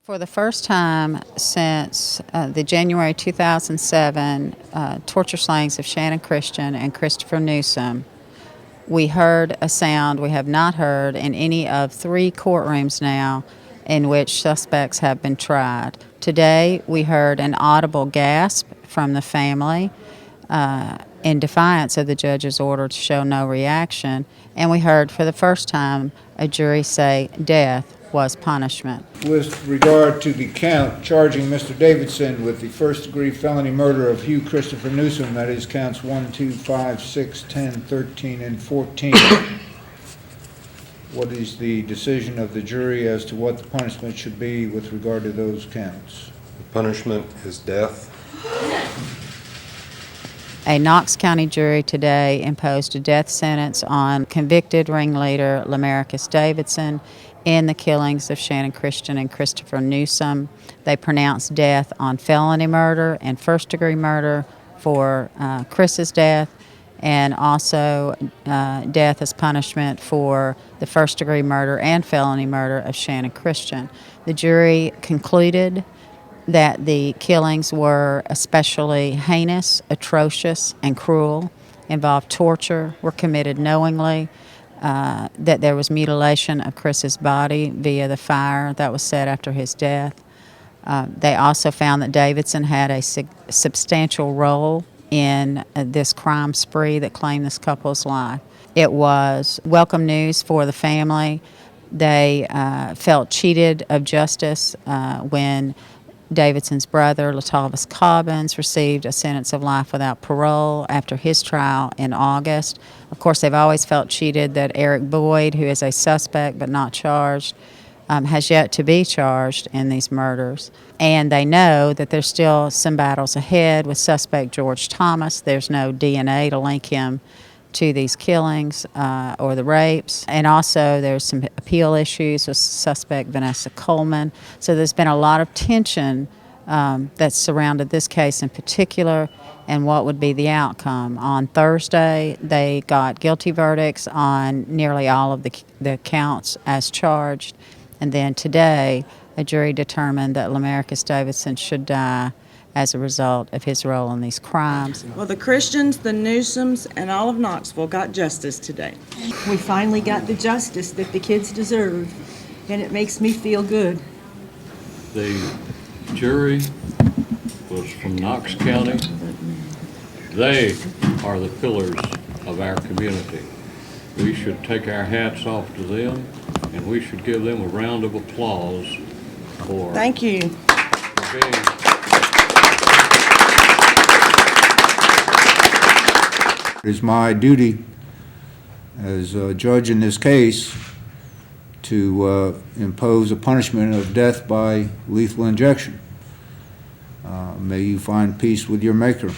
For the first time since the January 2007 torture slayings of Channon Christian and Christopher Newsom, we heard a sound we have not heard in any of 3 courtrooms now in which suspects have been tried. Today, we heard an audible gasp from the family in defiance of the judge's order to show no reaction, and we heard for the first time a jury say death was punishment. With regard to the count charging Mr. Davidson with the first-degree felony murder of Hugh Christopher Newsom, that is counts 1, 2, 5, 6, 10, 13, and 14, what is the decision of the jury as to what the punishment should be with regard to those counts? The punishment is death. A Knox County jury today imposed a death sentence on convicted ringleader Lemaricus Davidson in the killings of Channon Christian and Christopher Newsom. They pronounced death on felony murder and first-degree murder for Chris's death, and also death as punishment for the first-degree murder and felony murder of Channon Christian. The jury concluded that the killings were especially heinous, atrocious, and cruel, involved torture, were committed knowingly, that there was mutilation of Chris's body via the fire that was set after his death. They also found that Davidson had a substantial role in this crime spree that claimed this couple's life. It was welcome news for the family. They felt cheated of justice when Davidson's brother, Latavis Cobbins, received a sentence of life without parole after his trial in August. Of course, they've always felt cheated that Eric Boyd, who is a suspect but not charged, has yet to be charged in these murders. And they know that there's still some battles ahead with suspect George Thomas. There's no DNA to link him to these killings or the rapes. And also there's some appeal issues with suspect Vanessa Coleman. So there's been a lot of tension that's surrounded this case in particular and what would be the outcome. On Thursday, they got guilty verdicts on nearly all of the counts as charged. And then today, a jury determined that Lemaricus Davidson should die as a result of his role in these crimes. Well, the Christians, the Newsoms, and all of Knoxville got justice today. We finally got the justice that the kids deserve, and it makes me feel good. The jury was from Knox County. They are the pillars of our community. We should take our hats off to them, and we should give them a round of applause for Thank you. being It is my duty as a judge in this case to impose a punishment of death by lethal injection. May you find peace with your Maker.